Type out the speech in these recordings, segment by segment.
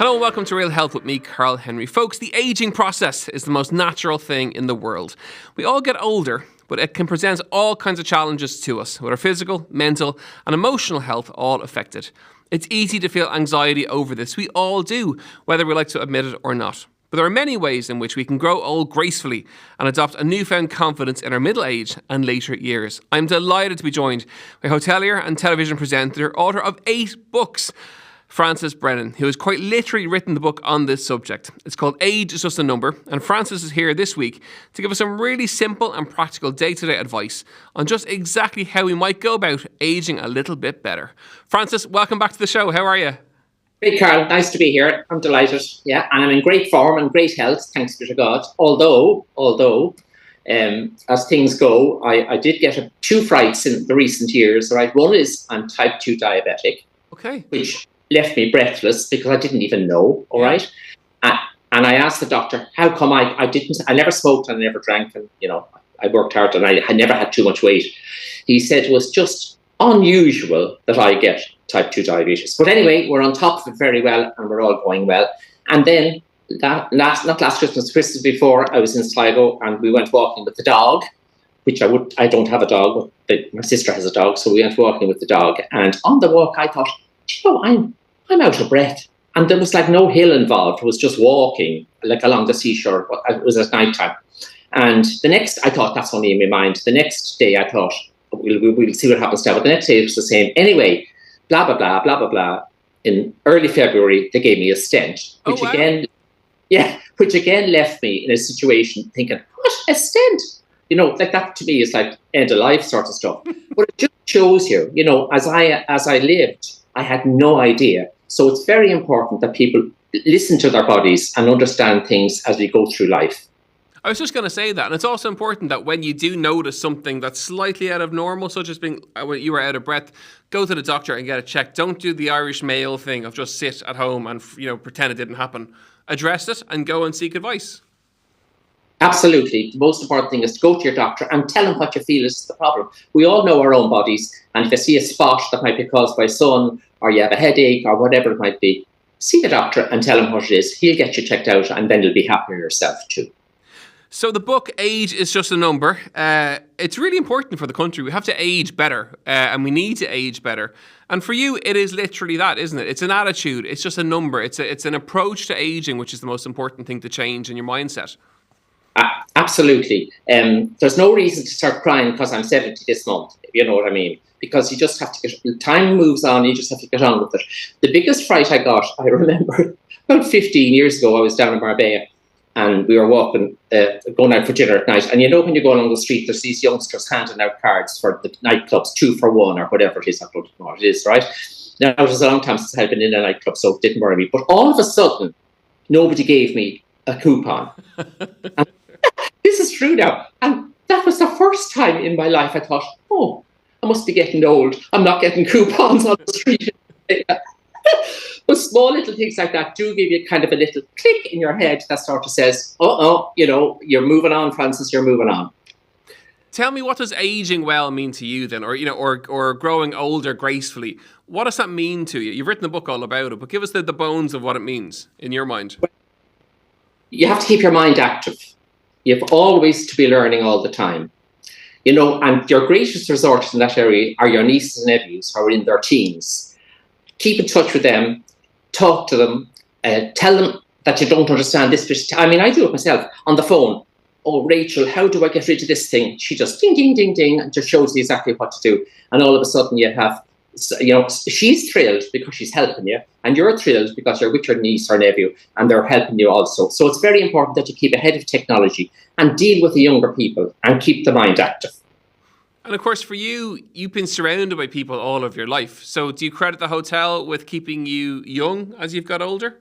Hello and welcome to Real Health with me, Karl Henry. Folks, the ageing process is the most natural thing in the world. We all get older, but it can present all kinds of challenges to us, with our physical, mental and emotional health all affected. It's easy to feel anxiety over this. We all do, whether we like to admit it or not. But there are many ways in which we can grow old gracefully and adopt a newfound confidence in our middle age and later years. I'm delighted to be joined by hotelier and television presenter, author of 8 books, Francis Brennan, who has quite literally written the book on this subject. It's called Age is Just a Number, and Francis is here this week to give us some really simple and practical day-to-day advice on just exactly how we might go about aging a little bit better. Francis, welcome back to the show. How are you? Hey, Carl, nice to be here. I'm delighted. Yeah, and I'm in great form and great health, thanks be to God. Although, as things go, I did get 2 frights in the recent years. Right, one is I'm type 2 diabetic, okay, which left me breathless because I didn't even know. All right, and I asked the doctor, how come I never smoked and I never drank, and I worked hard and I never had too much weight. He said it was just unusual that I get type 2 diabetes. But anyway, we're on top of it very well and we're all going well. And then not last Christmas, Christmas before, I was in Sligo and we went walking with the dog, which I don't have a dog, but my sister has a dog, so we went walking with the dog. And on the walk, I thought, I'm out of breath. And there was like no hill involved. It was just walking like along the seashore. It was at night time. And I thought that's only in my mind. The next day I thought, we'll see what happens now. But the next day it was the same. Anyway, blah, blah, blah, blah, blah, blah. In early February, they gave me a stent, which again left me in a situation thinking, what, a stent? Like that to me is like end of life sort of stuff. But it just shows you, as I lived, I had no idea. So it's very important that people listen to their bodies and understand things as we go through life. I was just going to say that. And it's also important that when you do notice something that's slightly out of normal, such as being when you were out of breath, go to the doctor and get it checked. Don't do the Irish male thing of just sit at home and pretend it didn't happen. Address it and go and seek advice. Absolutely. The most important thing is to go to your doctor and tell them what you feel is the problem. We all know our own bodies. And if you see a spot that might be caused by sun, or you have a headache or whatever it might be, see the doctor and tell him what it is. He'll get you checked out and then you'll be happier yourself too. So the book, Age is Just a Number, it's really important for the country. We have to age better and we need to age better. And for you, it is literally that, isn't it? It's an attitude. It's just a number. It's an approach to aging, which is the most important thing to change in your mindset. Absolutely. There's no reason to start crying because I'm 70 this month, you know what I mean? Because you just have to time moves on, you just have to get on with it. The biggest fright I got, I remember about 15 years ago, I was down in Marbella and we were walking, going out for dinner at night. And when you go along the street, there's these youngsters handing out cards for the nightclubs, 2 for 1 or whatever it is. I don't know what it is, right? Now, it was a long time since I'd been in a nightclub, so it didn't worry me. But all of a sudden, nobody gave me a coupon. And this is true now. And that was the first time in my life I thought, oh, I must be getting old. I'm not getting coupons on the street. But small little things like that do give you kind of a little click in your head that sort of says, you're moving on, Francis, you're moving on. Tell me, what does aging well mean to you then? Or growing older gracefully? What does that mean to you? You've written a book all about it, but give us the bones of what it means in your mind. You have to keep your mind active. You have always to be learning all the time. And your greatest resources in that area are your nieces and nephews who are in their teens. Keep in touch with them, talk to them, tell them that you don't understand this. I mean, I do it myself on the phone. Oh, Rachel, how do I get rid of this thing? She just ding, ding, ding, ding, and just shows you exactly what to do. And all of a sudden you have, she's thrilled because she's helping you, and you're thrilled because you're with your niece or nephew, and they're helping you also. So it's very important that you keep ahead of technology and deal with the younger people and keep the mind active. And of course, for you, you've been surrounded by people all of your life. So do you credit the hotel with keeping you young as you've got older?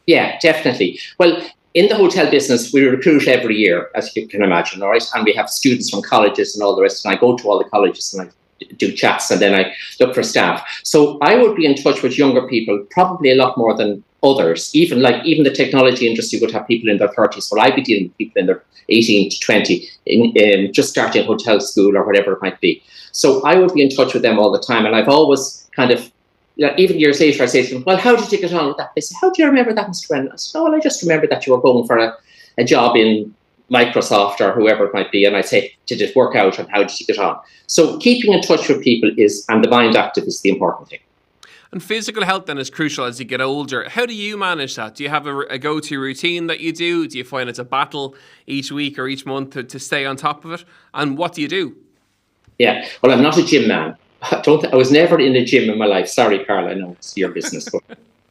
Yeah, definitely. Well, in the hotel business, we recruit every year, as you can imagine, all right? And we have students from colleges and all the rest. And I go to all the colleges and I do chats and then I look for staff. So I would be in touch with younger people, probably a lot more than others. Even the technology industry would have people in their 30s. Well, I'd be dealing with people in their 18 to 20, in just starting hotel school or whatever it might be. So I would be in touch with them all the time. And I've always kind of even years later, I say to them, well, how did you get on with that? They say, how do you remember that, Mr. Brennan? I said, oh, well, I just remember that you were going for a job in Microsoft or whoever it might be. And I say, did it work out and how did you get on? So keeping in touch with people and the mind active is the important thing. And physical health then is crucial as you get older. How do you manage that? Do you have a go-to routine that you do? Do you find it's a battle each week or each month to stay on top of it? And what do you do? Yeah, well, I'm not a gym man. I was never in a gym in my life. Sorry, Carl, I know it's your business, but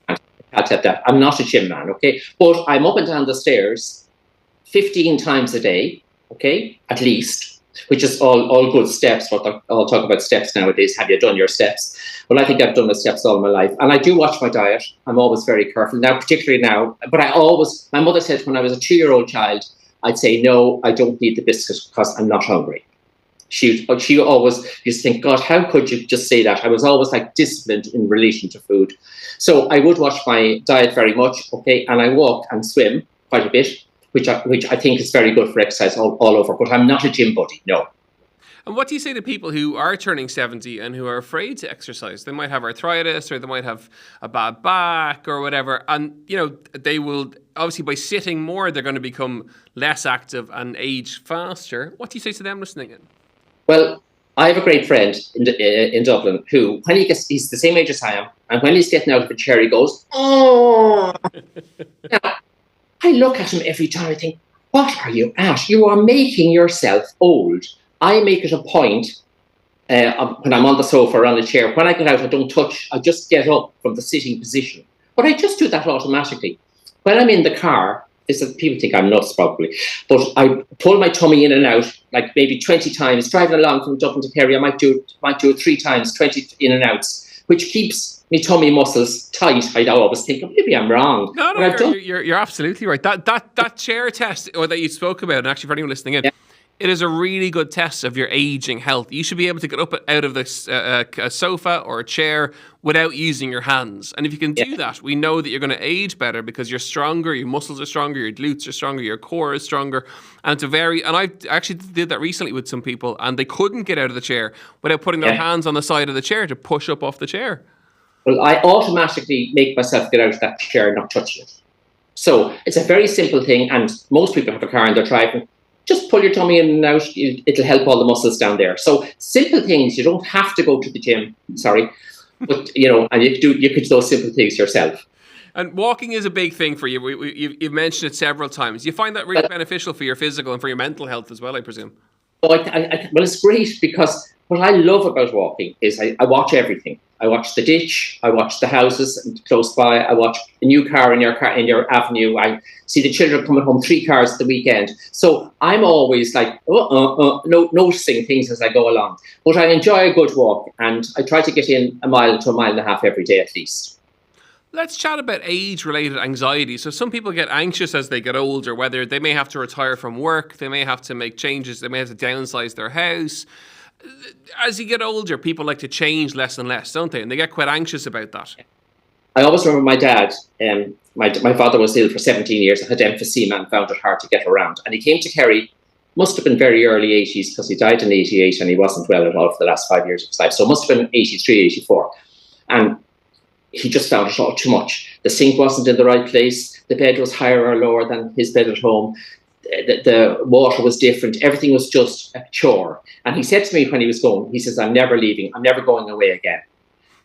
I can't have that. I'm not a gym man, okay? But I'm up and down the stairs 15 times a day, okay, at least, which is all good steps. I'll talk about steps nowadays. Have you done your steps? Well, I think I've done my steps all my life. And I do watch my diet. I'm always very careful. Now, particularly now, but my mother said when I was a 2-year-old child, I'd say, no, I don't need the biscuit because I'm not hungry. She always used to think, God, how could you just say that? I was always like disciplined in relation to food. So I would watch my diet very much, okay, and I walk and swim quite a bit, which I think is very good for exercise all over. But I'm not a gym buddy, no. And what do you say to people who are turning 70 and who are afraid to exercise? They might have arthritis or they might have a bad back or whatever. And, they will, obviously by sitting more, they're going to become less active and age faster. What do you say to them listening in? Well, I have a great friend in Dublin who, when he's the same age as I am, and when he's getting out of the chair, he goes, oh. Now, I look at him every time, I think, what are you at? You are making yourself old. I make it a point when I'm on the sofa or on the chair, when I get out, I don't touch, I just get up from the sitting position. But I just do that automatically. When I'm in the car, people think I'm nuts probably, but I pull my tummy in and out like maybe 20 times. Driving along from Dublin to Kerry, I might do it 3 times, 20 in and outs, which keeps my tummy muscles tight. I always think, maybe I'm wrong. No, you're absolutely right. That chair test or that you spoke about, and actually for anyone listening in, it is a really good test of your aging health. You should be able to get up out of this a sofa or a chair without using your hands. And if you can do that, we know that you're going to age better because you're stronger, your muscles are stronger, your glutes are stronger, your core is stronger. And I actually did that recently with some people and they couldn't get out of the chair without putting their hands on the side of the chair to push up off the chair. Well, I automatically make myself get out of that chair and not touch it. So it's a very simple thing. And most people have a car and they're driving. Just pull your tummy in and out. It'll help all the muscles down there. So simple things. You don't have to go to the gym. Sorry, but and you could do those simple things yourself. And walking is a big thing for you. You've mentioned it several times. You find that really beneficial for your physical and for your mental health as well, I presume. Well, it's great because what I love about walking is I watch everything. I watch the ditch. I watch the houses close by. I watch a new car in your avenue. I see the children coming home 3 cars at the weekend. So I'm always like noticing things as I go along. But I enjoy a good walk, and I try to get in a mile to a mile and a half every day at least. Let's chat about age-related anxiety. So some people get anxious as they get older, whether they may have to retire from work, they may have to make changes, they may have to downsize their house. As you get older, people like to change less and less, don't they? And they get quite anxious about that. I always remember my dad. My father was ill for 17 years, had emphysema and found it hard to get around. And he came to Kerry, must have been very early 80s because he died in 88 and he wasn't well at all for the last 5 years of his life. So it must have been 83, 84. And he just found it all too much. The sink wasn't in the right place. The bed was higher or lower than his bed at home. The water was different. Everything was just a chore. And he said to me when he was going, he says, I'm never leaving. I'm never going away again.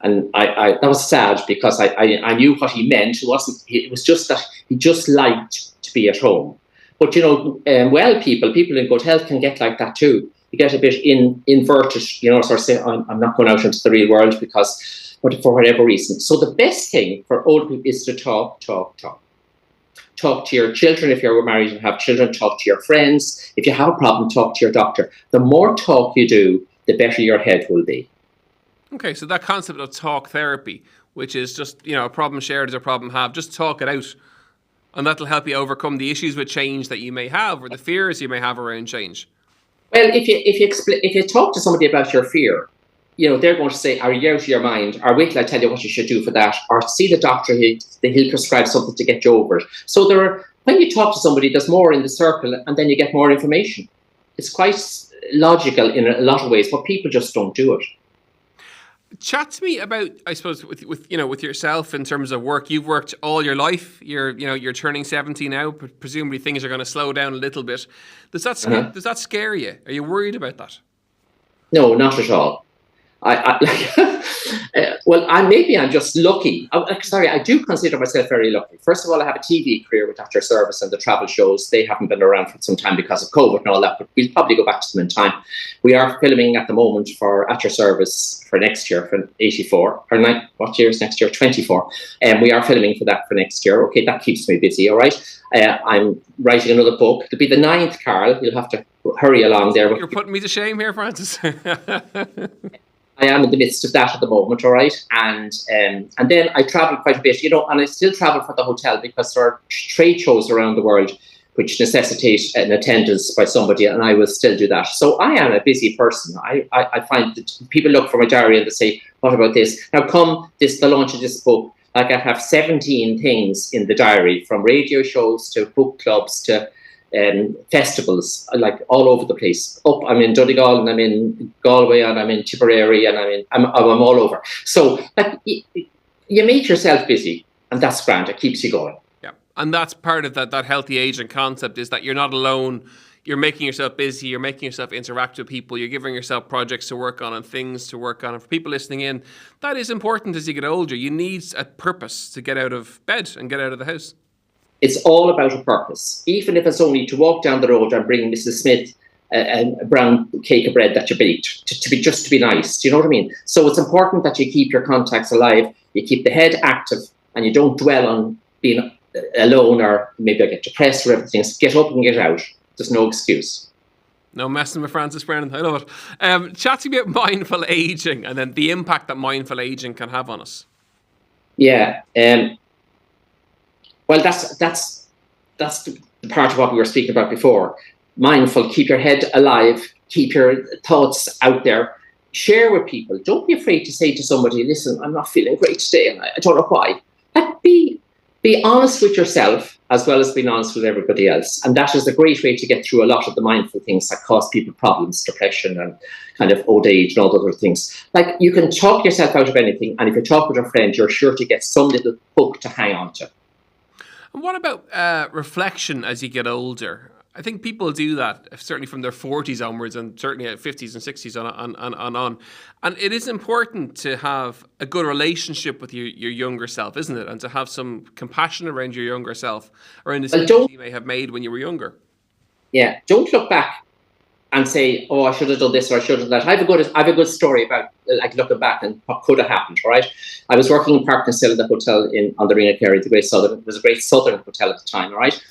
And I that was sad because I knew what he meant. It was just that he just liked to be at home. But, people in good health can get like that too. You get a bit inverted, sort of say, I'm not going out into the real world but for whatever reason. So the best thing for old people is to talk. Talk to your children if you're married and have children. Talk to your friends. If you have a problem, talk to your doctor. The more talk you do, the better your head will be. Okay, so that concept of talk therapy, which is just, a problem shared is a problem halved, just talk it out. And that'll help you overcome the issues with change that you may have or the fears you may have around change. Well, if you talk to somebody about your fear, they're going to say, are you out of your mind? Or wait till I tell you what you should do for that. Or see the doctor, he'll prescribe something to get you over it. So when you talk to somebody, there's more in the circle and then you get more information. It's quite logical in a lot of ways, but people just don't do it. Chat to me about, I suppose, with yourself in terms of work. You've worked all your life. You're turning 70 now. Presumably things are going to slow down a little bit. Does that scare you? Are you worried about that? No, not at all. Maybe I'm just lucky. I do consider myself very lucky. First of all, I have a TV career with At Your Service and the travel shows. They haven't been around for some time because of COVID and all that, but we'll probably go back to them in time. We are filming at the moment for At Your Service for next year, for 84. What year is next year? 24. And we are filming for that for next year. Okay, that keeps me busy, all right? I'm writing another book. It'll be the 9th, Karl. You'll have to hurry along there. You're putting me to shame here, Francis. I am in the midst of that at the moment, all right? And then I travel quite a bit, and I still travel for the hotel because there are trade shows around the world which necessitate an attendance by somebody, and I will still do that. So I am a busy person. I find that people look for my diary and they say, what about this? Now come the launch of this book, like I have 17 things in the diary, from radio shows to book clubs to festivals, like all over the place. I'm in Donegal, and I'm in Galway, and I'm in Tipperary, and I'm all over. So you make yourself busy, and that's grand. It keeps you going. Yeah, and that's part of that healthy aging concept, is that you're not alone. You're making yourself busy. You're making yourself interact with people. You're giving yourself projects to work on and things to work on. And for people listening in, that is important as you get older. You need a purpose to get out of bed and get out of the house. It's all about a purpose, even if it's only to walk down the road and bring Mrs. Smith a brown cake of bread that you baked, to be nice. Do you know what I mean? So it's important that you keep your contacts alive, you keep the head active, and you don't dwell on being alone, or maybe I get depressed or everything. Get up and get out. There's no excuse. No messing with Francis Brennan. I love it. Chat to me about mindful aging and then the impact that mindful aging can have on us. Yeah. Well, that's the part of what we were speaking about before. Mindful, keep your head alive, keep your thoughts out there, share with people. Don't be afraid to say to somebody, listen, I'm not feeling great today and I don't know why. Be honest with yourself as well as being honest with everybody else. And that is a great way to get through a lot of the mindful things that cause people problems, depression and kind of old age and all those other things. Like, you can talk yourself out of anything, and if you talk with a friend, you're sure to get some little hook to hang on to. And what about reflection as you get older? I think people do that, certainly from their 40s onwards, and certainly at 50s and 60s on. And it is important to have a good relationship with your younger self, isn't it? And to have some compassion around your younger self, or in the decisions you may have made when you were younger. Yeah, don't look back and say, oh, I should have done this or I should have done that. I have a good story about like looking back and what could have happened, right? I was working in Park Hill, the hotel on the Ring of Kerry, the Great Southern. It was a great Southern hotel at the time, all right?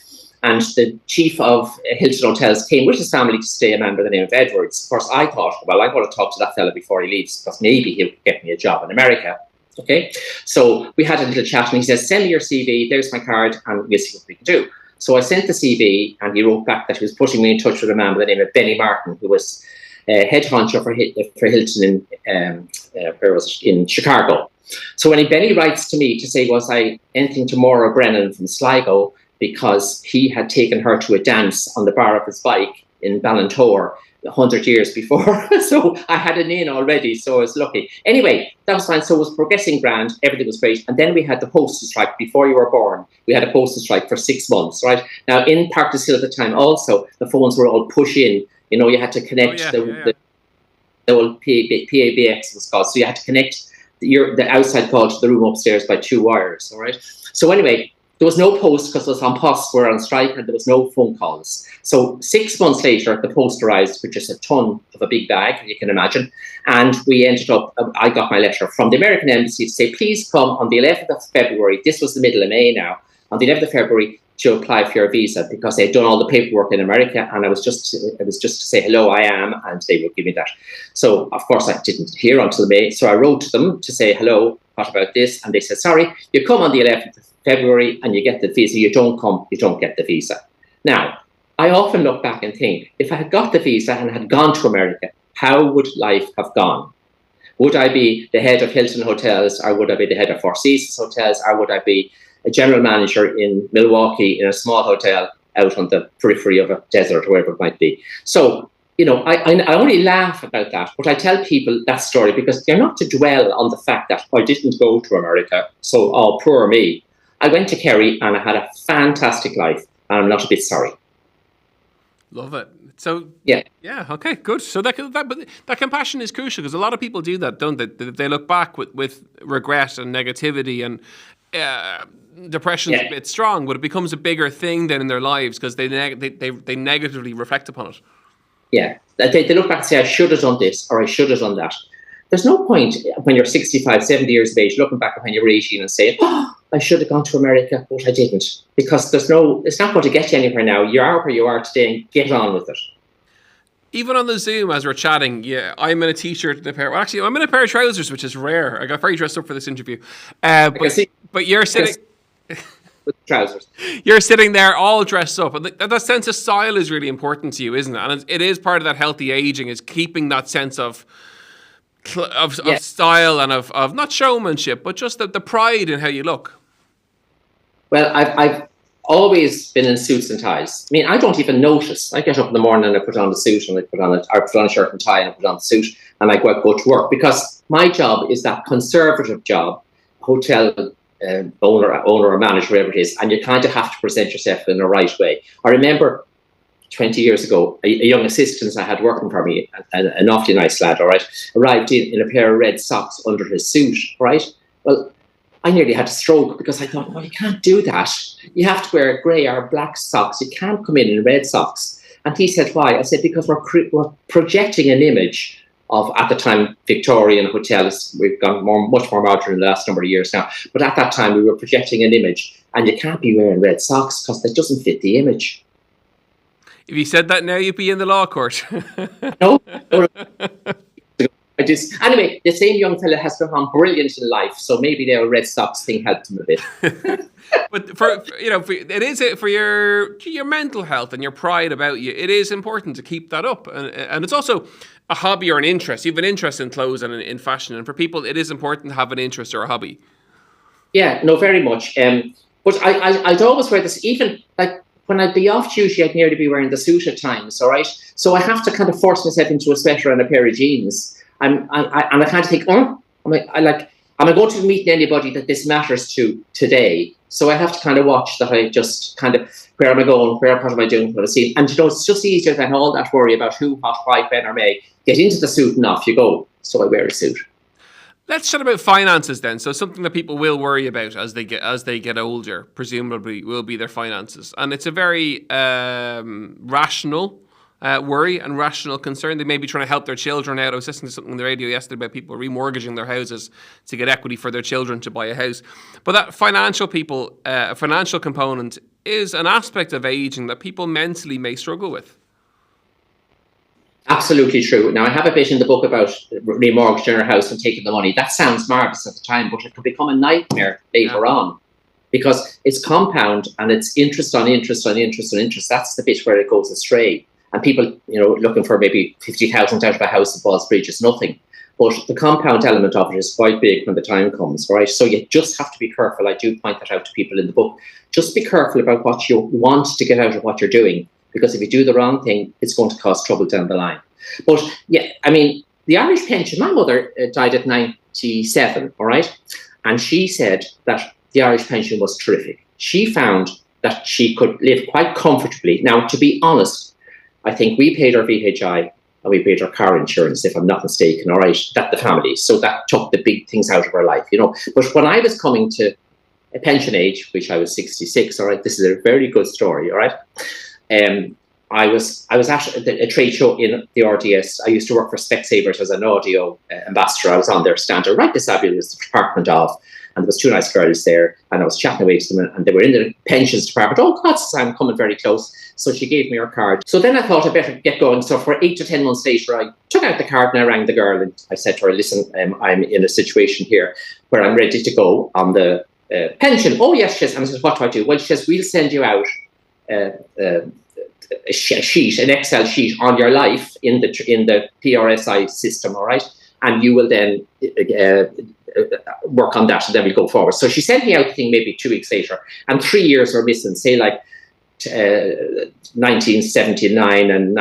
And the chief of Hilton Hotels came with his family to stay, a man by the name of Edwards. Of course, I thought, well, I'm going to talk to that fella before he leaves, because maybe he'll get me a job in America. Okay? So we had a little chat, and he says, send me your CV, there's my card, and we'll see what we can do. So I sent the CV, and he wrote back that he was putting me in touch with a man by the name of Benny Martin, who was head honcho for Hilton in Chicago. So when Benny writes to me to say, was I anything to Maura Brennan from Sligo, because he had taken her to a dance on the bar of his bike in Ballantor 100 years before. So I had an in already, so I was lucky. Anyway, that was fine. So it was progressing grand. Everything was great. And then we had the postal strike before you were born. We had a postal strike for 6 months, right? Now, in Park Hill at the time also, the phones were all push in. You know, you had to connect the old PABX was called. So you had to connect the outside call to the room upstairs by 2 wires, all right? So anyway, there was no post because it was on post, we're on strike, and there was no phone calls. So 6 months later, the post arrived, which is a ton of a big bag, you can imagine. And we ended up, I got my letter from the American Embassy to say, please come on the 11th of February, this was the middle of May now, on the 11th of February to apply for your visa, because they'd done all the paperwork in America, and it was just to say, hello, I am, and they would give me that. So, of course, I didn't hear until May. So I wrote to them to say, hello, what about this? And they said, sorry, you come on the 11th of February and you get the visa. You don't come, you don't get the visa. Now, I often look back and think, if I had got the visa and had gone to America, how would life have gone? Would I be the head of Hilton Hotels, or would I be the head of Four Seasons Hotels, or would I be a general manager in Milwaukee in a small hotel out on the periphery of a desert, wherever it might be? So, I only laugh about that, but I tell people that story because they're not to dwell on the fact that I didn't go to America, so oh, poor me. I went to Kerry and I had a fantastic life, and I'm not a bit sorry. Love it. So yeah, okay, good. So but that compassion is crucial, because a lot of people do that, don't they? They look back with regret and negativity, and depression's a bit strong, but it becomes a bigger thing then in their lives because they negatively reflect upon it. Yeah, they look back and say, I should have done this or I should have done that. There's no point when you're 65, 70 years of age looking back when you were 18 and saying, oh, I should have gone to America, but I didn't. Because it's not going to get you anywhere now. You are where you are today, and get on with it. Even on the Zoom, as we're chatting, I'm in a t-shirt and I'm in a pair of trousers, which is rare. I got very dressed up for this interview. But you're sitting... with trousers. You're sitting there all dressed up. And that sense of style is really important to you, isn't it? And it is part of that healthy aging, is keeping that sense of style and of not showmanship, but just the pride in how you look. Well, I've always been in suits and ties. I mean, I don't even notice. I get up in the morning and I put on the suit, and I put on a shirt and tie, and I put on the suit, and I go to work, because my job is that conservative job, hotel owner or manager, whatever it is, and you kind of have to present yourself in the right way. I remember 20 years ago, a young assistant I had working for me, an awfully nice lad, all right, arrived in a pair of red socks under his suit, right? Well, I nearly had a stroke, because I thought, well, you can't do that. You have to wear grey or black socks. You can't come in red socks. And he said, why? I said, because we're projecting an image of, at the time, Victorian hotels. We've gone much more modern in the last number of years now. But at that time, we were projecting an image, and you can't be wearing red socks because that doesn't fit the image. If you said that now, you'd be in the law court. No. Anyway, the same young fella has gone brilliant in life, so maybe the red socks thing helped him a bit. But it is for your mental health and your pride about you. It is important to keep that up, and it's also a hobby or an interest. You have an interest in clothes and in fashion, and for people, it is important to have an interest or a hobby. Yeah, no, very much. But I'd always wear this, even like when I'd be off duty, I'd nearly be wearing the suit at times. All right, so I have to kind of force myself into a sweater and a pair of jeans. And I kind of think, am I going to be meeting anybody that this matters to today? So I have to kind of watch that. I just kind of, where am I going? What am I doing? What am I seeing? And it's just easier than all that worry about who, what, why, when, or may. Get into the suit and off you go. So I wear a suit. Let's chat about finances then. So something that people will worry about as they get older, presumably, will be their finances, and it's a very rational worry and rational concern. They may be trying to help their children out. I was listening to something on the radio yesterday about people remortgaging their houses to get equity for their children to buy a house. But that financial component is an aspect of aging that people mentally may struggle with. Absolutely true. Now, I have a bit in the book about remortgaging our house and taking the money. That sounds marvellous at the time, but it can become a nightmare later on, because it's compound and it's interest on interest on interest on interest. That's the bit where it goes astray. And people, looking for maybe 50,000 out of a house at Ballsbridge is nothing. But the compound element of it is quite big when the time comes, right? So you just have to be careful. I do point that out to people in the book. Just be careful about what you want to get out of what you're doing, because if you do the wrong thing, it's going to cause trouble down the line. But yeah, I mean, the Irish pension, my mother died at 97, all right? And she said that the Irish pension was terrific. She found that she could live quite comfortably. Now, to be honest, I think we paid our VHI and we paid our car insurance, if I'm not mistaken, all right, that the family. So that took the big things out of our life, But when I was coming to a pension age, which I was 66, all right, this is a very good story, all right? I was at a trade show in the RDS. I used to work for Specsavers as an audio ambassador. I was on their stand right beside me was the department of, and there was two nice girls there, and I was chatting away to them, and they were in the pensions department. Oh God, I'm coming very close. So she gave me her card. So then I thought I'd better get going. So for 8 to 10 months later, I took out the card and I rang the girl, and I said to her, listen, I'm in a situation here where I'm ready to go on the pension. Oh yes, she says. And I said, what do I do? Well, she says, we'll send you out a sheet, an Excel sheet on your life in the PRSI system, all right? And you will then work on that, and then we'll go forward. So she sent me out the thing maybe 2 weeks later, and 3 years were missing, say like 1979 and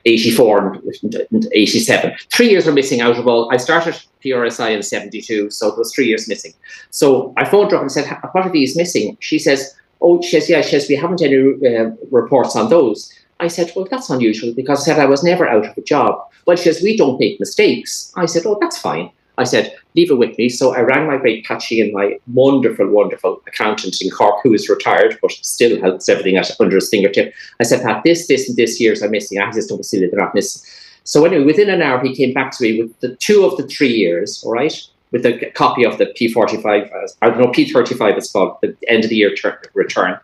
84 and 87. 3 years were missing out of all. I started PRSI in 72, so it was 3 years missing. So I phoned her up and said, what are these missing? She says, we haven't any reports on those. I said, well, that's unusual, because I said I was never out of a job. Well, she says, we don't make mistakes. I said, oh, that's fine. I said, leave it with me. So I rang my great Patchy and my wonderful, wonderful accountant in Cork, who is retired, but still has everything under his fingertip. I said, Pat, this and this years are missing. I just don't see that they're not missing. So anyway, within an hour, he came back to me with the 2 of the 3 years, all right, with a copy of the P45, P35 it's called, the end of the year return.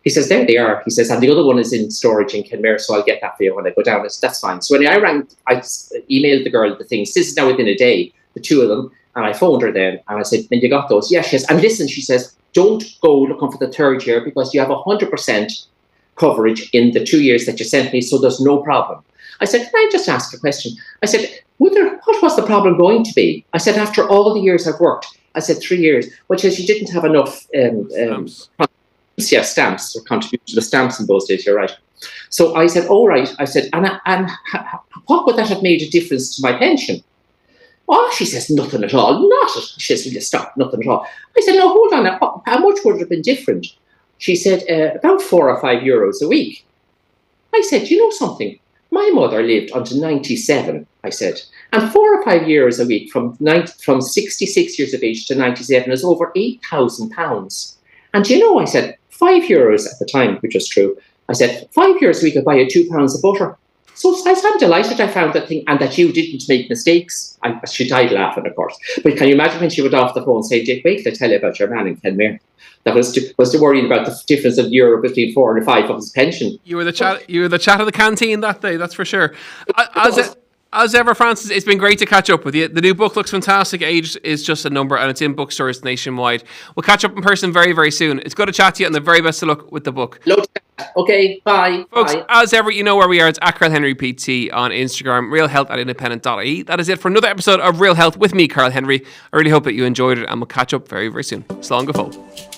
He says, there they are. He says, and the other one is in storage in Kenmare, so I'll get that for you when I go down. I said, that's fine. So when I emailed the girl the things. This is now within a day, the 2 of them. And I phoned her then, and I said, when you got those? Yes, and listen, she says, don't go looking for the 3rd year, because you have 100% coverage in the 2 years that you sent me, so there's no problem. I said, can I just ask a question? I said, what was the problem going to be? I said, after all the years I've worked, I said 3 years, which is you didn't have enough stamps or contribution to the stamps in those days, you're right. So I said, all right. I said, and what would that have made a difference to my pension? Oh, she says, nothing at all. She says, will you stop? Nothing at all. I said, no, hold on. How much would it have been different? She said, about €4 or €5 a week. I said, you know something? My mother lived until 97, I said. And €4 or €5 a week from 66 years of age to 97 is over £8,000. And you know, I said, €5 at the time, which was true. I said, €5 a week, I'd buy you £2 of butter. So I'm delighted I found that thing, and that you didn't make mistakes. She died laughing, of course. But can you imagine when she went off the phone saying, Dick, wait till I tell you about your man in Kenmare. That was to worrying about the difference of euro between 4 and 5 of his pension. You were the chat of the canteen that day, that's for sure. As ever, Francis, it's been great to catch up with you. The new book looks fantastic. Age is just a number, and it's in bookstores nationwide. We'll catch up in person very, very soon. It's good to chat to you, and the very best of luck with the book. Okay, bye. Folks, bye. As ever, you know where we are. It's @Karl Henry PT on Instagram, realhealth@independent.ie. That is it for another episode of Real Health with me, Karl Henry. I really hope that you enjoyed it, and we'll catch up very, very soon. Slán go fóill.